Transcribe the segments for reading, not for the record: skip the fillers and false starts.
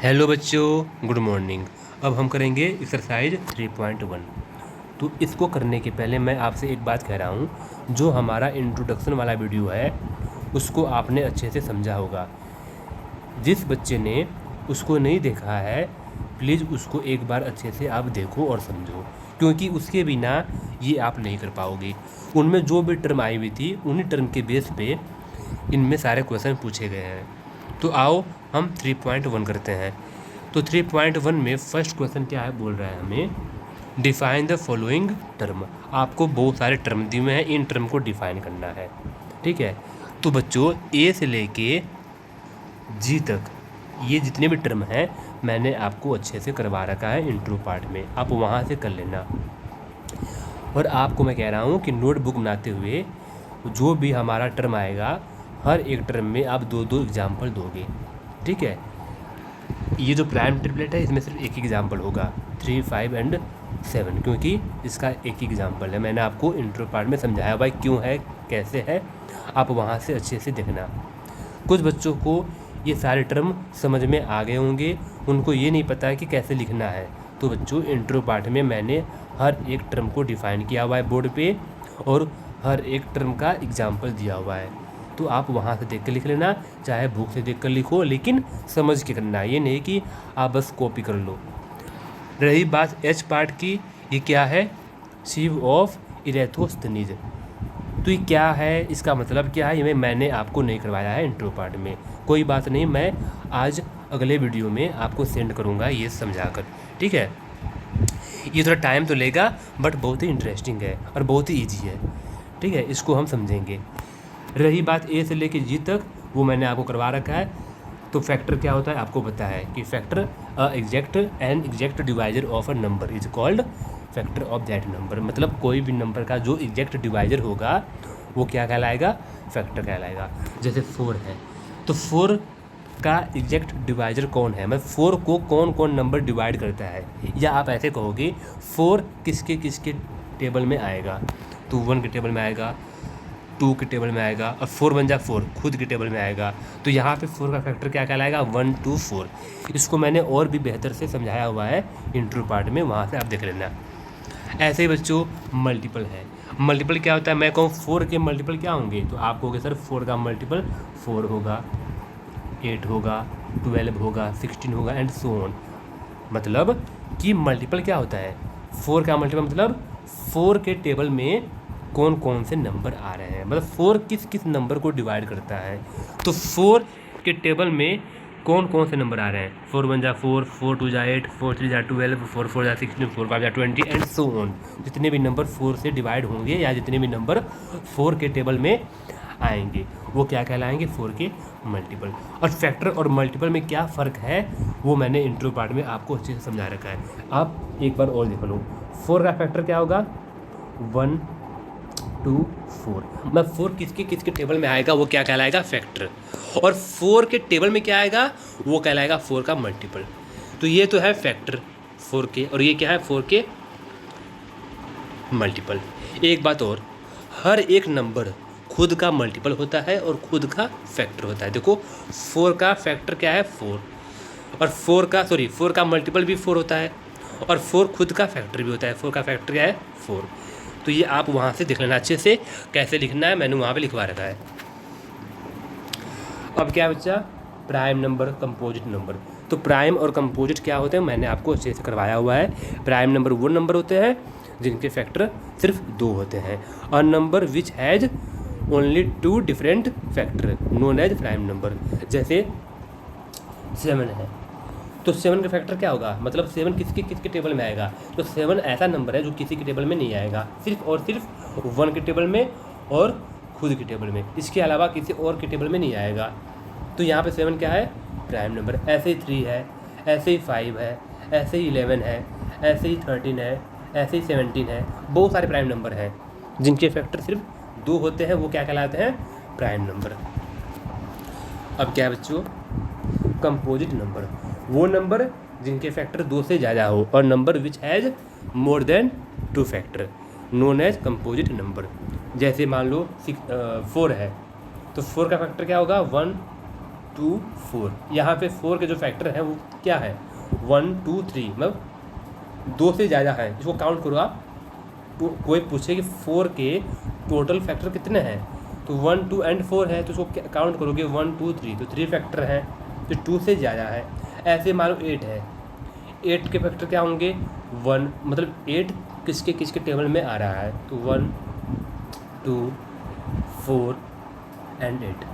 Hello बच्चों, good morning. अब हम करेंगे एक्सरसाइज 3.1। तो इसको करने के पहले मैं आपसे एक बात कह रहा हूँ, जो हमारा इंट्रोडक्शन वाला वीडियो है उसको आपने अच्छे से समझा होगा। जिस बच्चे ने उसको नहीं देखा है प्लीज़ उसको एक बार अच्छे से आप देखो और समझो, क्योंकि उसके बिना ये आप नहीं कर पाओगे। उनमें जो भी टर्म आई हुई थी उन्हीं टर्म के बेस पे इनमें सारे क्वेश्चन पूछे गए हैं। तो आओ हम 3.1 करते हैं। तो 3.1 में फर्स्ट क्वेश्चन क्या है, बोल रहा है हमें डिफाइन द फॉलोइंग टर्म। आपको बहुत सारे टर्म दिए हुए हैं, इन टर्म को डिफाइन करना है। ठीक है, तो बच्चों ए से लेके जी तक ये जितने भी टर्म हैं मैंने आपको अच्छे से करवा रखा है इंट्रो पार्ट में, आप वहाँ से कर लेना। और आपको मैं कह रहा हूँ कि नोटबुक बनाते हुए जो भी हमारा टर्म आएगा हर एक टर्म में आप दो दो एग्जाम्पल दोगे। ठीक है, ये जो प्राइम ट्रिपलेट है इसमें सिर्फ एक एग्जाम्पल होगा 3, 5 एंड 7, क्योंकि इसका एक ही एग्जाम्पल है। मैंने आपको इंट्रो पार्ट में समझाया भाई क्यों है कैसे है, आप वहाँ से अच्छे से देखना। कुछ बच्चों को ये सारे टर्म समझ में आ गए होंगे, उनको ये नहीं पता है कि कैसे लिखना है। तो बच्चों इंट्रो पार्ट में मैंने हर एक टर्म को डिफ़ाइन किया हुआ है बोर्ड पे, और हर एक टर्म का एग्जाम्पल दिया हुआ है। तो आप वहाँ से देख कर लिख लेना, चाहे बुक से देख कर लिखो, लेकिन समझ के करना, ये नहीं कि आप बस कॉपी कर लो। रही बात एच पार्ट की, ये क्या है, शिव ऑफ इरेथोस्थनीज। तो ये क्या है, इसका मतलब क्या है, ये मैंने आपको नहीं करवाया है इंट्रो पार्ट में। कोई बात नहीं, मैं आज अगले वीडियो में आपको सेंड करूँगा ये समझाकर। ठीक है, ये थोड़ा टाइम तो लेगा बट बहुत ही इंटरेस्टिंग है और बहुत ही ईजी है। ठीक है, इसको हम समझेंगे। रही बात ए से लेके जी तक, वो मैंने आपको करवा रखा है। तो फैक्टर क्या होता है आपको पता है कि factor exact divisor of a number is called factor of that number. मतलब कोई भी नंबर का जो एग्जैक्ट डिवाइजर होगा वो क्या कहलाएगा, फैक्टर कहलाएगा। जैसे 4 है तो 4 का एग्जैक्ट डिवाइजर कौन है, मतलब 4 को कौन कौन नंबर डिवाइड करता है। या आप ऐसे कहोगे 4 किसके किसके टेबल में आएगा, तो 1 के टेबल में आएगा, 2 के टेबल में आएगा, और 4 बन जा 4 खुद के टेबल में आएगा। तो यहाँ पे 4 का फैक्टर क्या कहलाएगा, 1, 2, 4। इसको मैंने और भी बेहतर से समझाया हुआ है इंट्रो पार्ट में, वहाँ से आप देख लेना। ऐसे ही बच्चों मल्टीपल है। मल्टीपल क्या होता है, मैं कहूँ 4 के मल्टीपल क्या होंगे, तो आप कहोगे सर 4 का मल्टीपल 4 होगा, 8 होगा, 12 होगा, 16 होगा एंड सो ऑन। मतलब कि मल्टीपल क्या होता है, 4 का मल्टीपल मतलब 4 के टेबल में कौन कौन से नंबर आ रहे हैं, मतलब 4 किस किस नंबर को डिवाइड करता है। तो 4 के टेबल में कौन कौन से नंबर आ रहे हैं, 4 1 जा 4, 4 2 जा 8, 4 3 जा 12, 4 4 जा 16, 4 5 जा 20 एंड सो ऑन। जितने भी नंबर 4 से डिवाइड होंगे या जितने भी नंबर 4 के टेबल में आएंगे वो क्या कहलाएंगे, 4 के मल्टीपल। और फैक्टर और मल्टीपल में क्या फ़र्क है वो मैंने इंट्रो पार्ट में आपको अच्छे से समझा रखा है। आप एक बार और देख लो, 4 का फैक्टर क्या होगा, 1 2 4। मतलब 4 किसके किसके टेबल में आएगा वो क्या कहलाएगा, फैक्टर। और 4 के टेबल में क्या आएगा वो कहलाएगा 4 का मल्टीपल। तो ये तो है फैक्टर 4 के, और ये क्या है 4 के मल्टीपल। एक बात और, हर एक नंबर खुद का मल्टीपल होता है और खुद का फैक्टर होता है। देखो 4 का फैक्टर क्या है 4, और 4 का मल्टीपल भी 4 होता है, और 4 खुद का फैक्टर भी होता है। 4 का फैक्टर क्या है 4। तो ये आप वहाँ से देख लेना अच्छे से कैसे लिखना है, मैंने वहाँ पे लिखवा रखा है। अब क्या बच्चा, प्राइम नंबर, कंपोजिट नंबर। तो प्राइम और कंपोजिट क्या होते हैं मैंने आपको अच्छे से करवाया हुआ है। प्राइम नंबर वो नंबर होते हैं जिनके फैक्टर सिर्फ 2 होते हैं, और number which has only 2 different factor known as prime number. जैसे 7 है तो 7 का फैक्टर क्या होगा, मतलब 7 किसके किसके टेबल में आएगा, तो 7 ऐसा नंबर है जो किसी के टेबल में नहीं आएगा, सिर्फ और सिर्फ 1 के टेबल में और खुद के टेबल में, इसके अलावा किसी और के टेबल में नहीं आएगा। तो यहाँ पे 7 क्या है, प्राइम नंबर। ऐसे ही 3 है, ऐसे ही 5 है, ऐसे ही 11 है, ऐसे ही 13 है, ऐसे ही 17 है। बहुत सारे प्राइम नंबर हैं जिनके फैक्टर सिर्फ 2 होते हैं, वो क्या कहलाते हैं, प्राइम नंबर। अब क्या है बच्चों, कंपोजिट नंबर, वो नंबर जिनके फैक्टर 2 से ज़्यादा हो, और number which has more than 2 factor known as composite number. जैसे मान लो 4 है तो 4 का फैक्टर क्या होगा, 1 2 4। यहाँ पे 4 के जो फैक्टर हैं वो क्या है 1 2 3, मतलब 2 से ज़्यादा है, इसको काउंट करो आप। तो कोई पूछे कि 4 के टोटल फैक्टर कितने हैं, तो 1 2 एंड 4 है, तो उसको काउंट करोगे 1 2 3, तो 3 फैक्टर हैं, तो 2 से ज़्यादा है। ऐसे मान लो 8 है, 8 के फैक्टर क्या होंगे 1, मतलब 8 किसके किसके टेबल में आ रहा है, तो 1 2 4 एंड 8,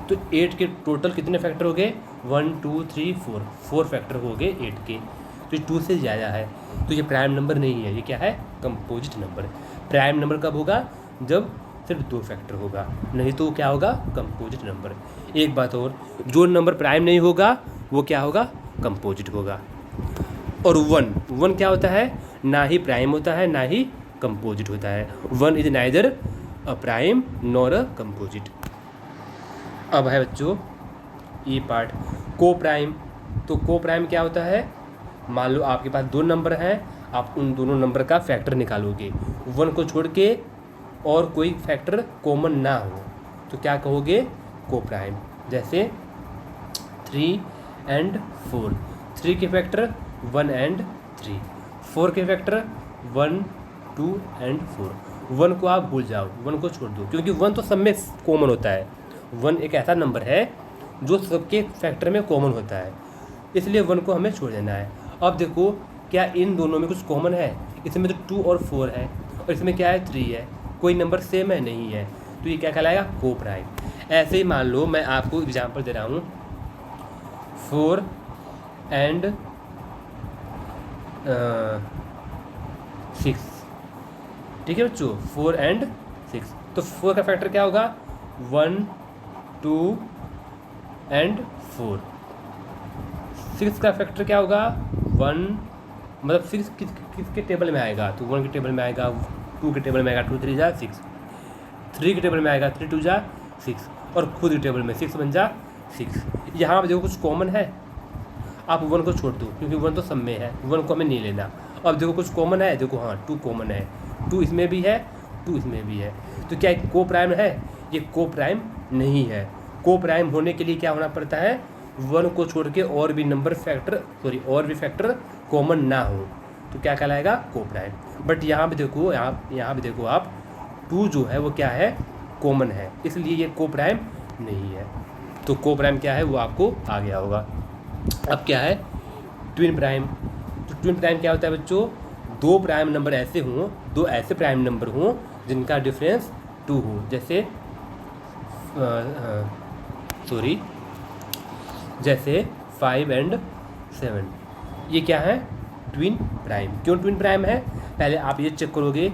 तो 8 के टोटल कितने फैक्टर हो गए 1 2 3 4, 4 फैक्टर हो गए 8 के, तो ये 2 से ज़्यादा है, तो ये प्राइम नंबर नहीं है, ये क्या है कंपोजिट नंबर। प्राइम नंबर कब होगा जब सिर्फ 2 फैक्टर होगा, नहीं तो क्या होगा कंपोजिट नंबर। एक बात और, जो नंबर प्राइम नहीं होगा वो क्या होगा कंपोजिट होगा। और 1 क्या होता है, ना ही प्राइम होता है ना ही कंपोजिट होता है। 1 is neither a prime nor a composite. अब है बच्चों ये पार्ट को प्राइम। तो को प्राइम क्या होता है, मान लो आपके पास 2 नंबर हैं, आप उन दोनों नंबर का फैक्टर निकालोगे, 1 को छोड़ के और कोई फैक्टर कॉमन ना हो तो क्या कहोगे को प्राइम। जैसे 3 एंड 4, 3 के फैक्टर 1 एंड 3, 4 के फैक्टर 1 2 एंड 4। 1 को आप भूल जाओ, 1 को छोड़ दो, क्योंकि 1 तो सब में कॉमन होता है। 1 एक ऐसा नंबर है जो सबके फैक्टर में कॉमन होता है, इसलिए 1 को हमें छोड़ देना है। अब देखो क्या इन दोनों में कुछ कॉमन है, इसमें तो 2 और 4 है और इसमें क्या है 3 है, कोई नंबर सेम है नहीं है, तो ये क्या कहलाएगा को प्राइम। ऐसे ही मान लो मैं आपको एग्जांपल दे रहा हूँ 4 एंड 6, ठीक है बच्चों 4 एंड 6, तो 4 का फैक्टर क्या होगा 1 2 एंड 4। 6 का फैक्टर क्या होगा 1, मतलब 6 किसके टेबल में आएगा, तो 1 के टेबल में आएगा, 2 के टेबल में आएगा 2 3 जा 6, 3 के टेबल में आएगा 3 2 जा 6, और खुद के टेबल में 6 1 जा 6। यहाँ पर देखो कुछ कॉमन है, आप 1 को छोड़ दो क्योंकि 1 तो सब में है, 1 को हमें नहीं लेना। अब देखो कुछ कॉमन है, देखो हाँ 2 कॉमन है, 2 इसमें भी है 2 इसमें भी है, तो क्या एक को प्राइम है, ये को प्राइम नहीं है। को प्राइम होने के लिए क्या होना पड़ता है 1 को छोड़ के और भी नंबर फैक्टर और भी फैक्टर कॉमन ना हो, तो क्या कहलाएगा को प्राइम। बट यहाँ पे देखो यहाँ पे देखो आप 2 जो है वो क्या है कॉमन है, इसलिए ये को प्राइम नहीं है। तो को प्राइम क्या है वो आपको आ गया होगा। अब क्या है ट्विन प्राइम। तो ट्विन प्राइम क्या होता है बच्चों, 2 प्राइम नंबर ऐसे हों, 2 ऐसे प्राइम नंबर हों जिनका डिफरेंस 2 हो, जैसे जैसे 5 एंड 7, ये क्या है ट्विन प्राइम। क्यों ट्विन प्राइम है, पहले आप ये चेक करोगे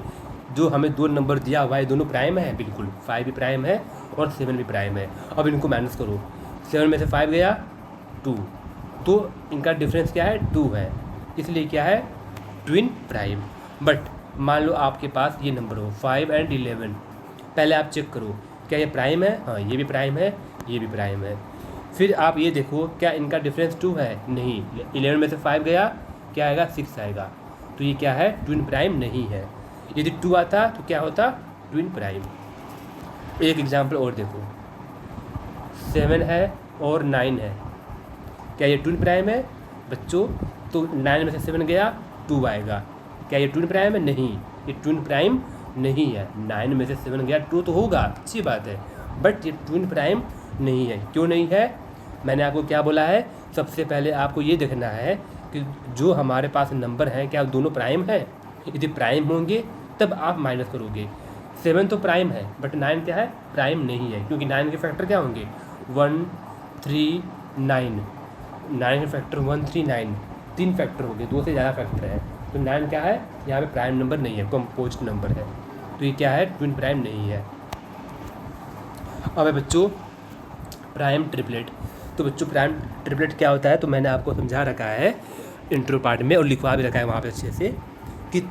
जो हमें 2 नंबर दिया हुआ है दोनों प्राइम है, बिल्कुल 5 भी प्राइम है और 7 भी प्राइम है। अब इनको माइनस करो, 7 में से 5 गया 2, तो इनका डिफरेंस क्या है 2 है, इसलिए क्या है ट्विन प्राइम। बट मान लो आपके पास ये नंबर हो 5 एंड 11, पहले आप चेक करो क्या ये प्राइम है, हाँ ये भी प्राइम है ये भी प्राइम है। फिर आप ये देखो क्या इनका डिफरेंस 2 है, नहीं, 11 में से 5 गया क्या आएगा 6 आएगा, तो ये क्या है ट्विन प्राइम नहीं है। यदि 2 आता तो क्या होता ट्विन प्राइम। एक एग्जांपल और देखो 7 है और 9 है, क्या ये ट्विन प्राइम है बच्चों, तो 9 में से 7 गया 2 आएगा, क्या ये ट्विन प्राइम है, नहीं ये ट्विन प्राइम नहीं है। 9 में से 7 गया 2 तो होगा, अच्छी बात है, बट ये ट्विन प्राइम नहीं है। क्यों नहीं है, मैंने आपको क्या बोला है, सबसे पहले आपको ये देखना है कि जो हमारे पास नंबर हैं क्या दोनों प्राइम हैं, यदि प्राइम होंगे तब आप माइनस करोगे। 7 तो प्राइम है बट 9 क्या है प्राइम नहीं है, क्योंकि 9 के फैक्टर क्या होंगे 1 3 9, 9 के फैक्टर 1 3 9, 3 फैक्टर हो गए, 2 से ज़्यादा फैक्टर है, तो 9 क्या है यहाँ पे प्राइम नंबर नहीं है, कंपोजिट नंबर है, तो ये क्या है ट्विन प्राइम नहीं है। अब है बच्चों प्राइम ट्रिपलेट। तो बच्चों प्राइम ट्रिपलेट क्या होता है, तो मैंने आपको समझा रखा है इंट्रो पार्ट में और लिखवा भी रखा है वहाँ पे अच्छे से कि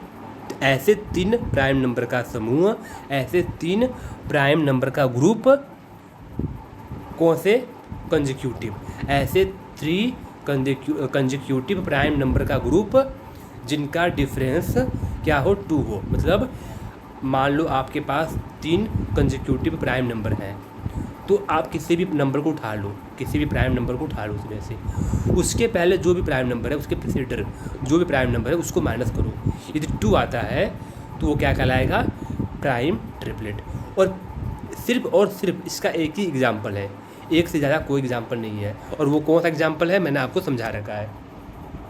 ऐसे 3 प्राइम नंबर का समूह, ऐसे 3 प्राइम नंबर का ग्रुप, कौन से कंजिक्यूटिव, ऐसे 3 कंजिक्यूटिव प्राइम नंबर का ग्रुप जिनका डिफरेंस क्या हो 2 हो। मतलब मान लो आपके पास 3 कंजिक्यूटिव प्राइम नंबर हैं, तो आप किसी भी नंबर को उठा लो, किसी भी प्राइम नंबर को उठा लो उसमें से, उसके पहले जो भी प्राइम नंबर है उसके प्रीसेडर जो भी प्राइम नंबर है उसको माइनस करो। यदि 2 आता है तो वो क्या कहलाएगा, प्राइम ट्रिपलेट। और सिर्फ इसका एक ही एग्जाम्पल है, एक से ज़्यादा कोई एग्जाम्पल नहीं है। और वो कौन सा एग्जाम्पल है, मैंने आपको समझा रखा है,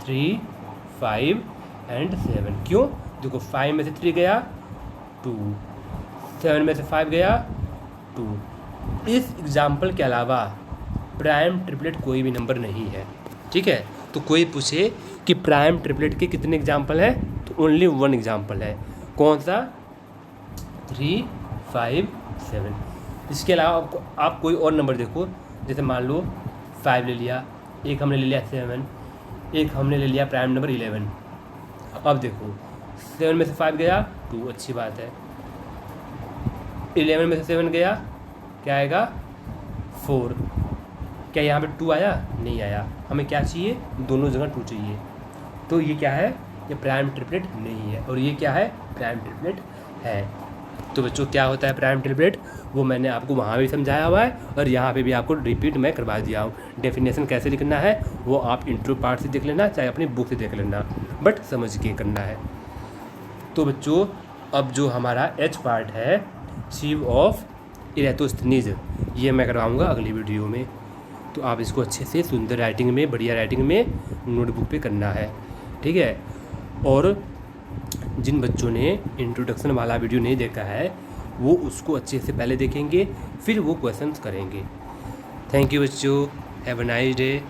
3, 5 एंड 7। क्यों, देखो 5 में से 3 गया 2, 7 में से 5 गया 2। इस एग्जाम्पल के अलावा प्राइम ट्रिपलेट कोई भी नंबर नहीं है, ठीक है। तो कोई पूछे कि प्राइम ट्रिपलेट के कितने एग्जाम्पल हैं, तो ओनली 1 एग्जाम्पल है। कौन सा, 3, 5, 7। इसके अलावा आप कोई और नंबर देखो, जैसे मान लो 5 ले लिया, एक हमने ले लिया 7, एक हमने ले लिया प्राइम नंबर 11। अब देखो 7 में से 5 गया 2, अच्छी बात है। 11 में से 7 गया, क्या आएगा 4। क्या यहाँ पे 2 आया, नहीं आया। हमें क्या चाहिए, दोनों जगह 2 चाहिए। तो ये क्या है, ये प्राइम ट्रिपलेट नहीं है। और ये क्या है, प्राइम ट्रिपलेट है। तो बच्चों क्या होता है प्राइम ट्रिपलेट, वो मैंने आपको वहाँ भी समझाया हुआ है और यहाँ पे भी आपको रिपीट मैं करवा दिया हूँ। डेफिनेशन कैसे लिखना है वो आप इंट्रो पार्ट से देख लेना, चाहे अपनी बुक से देख लेना, बट समझ के करना है। तो बच्चों अब जो हमारा एच पार्ट है, अचीव ऑफ इरेटोस्थनीज, ये मैं करवाऊँगा अगली वीडियो में। तो आप इसको अच्छे से सुंदर राइटिंग में, बढ़िया राइटिंग में नोटबुक पे करना है, ठीक है। और जिन बच्चों ने इंट्रोडक्शन वाला वीडियो नहीं देखा है वो उसको अच्छे से पहले देखेंगे, फिर वो क्वेश्चंस करेंगे। थैंक यू बच्चों, हैव अ नाइस डे।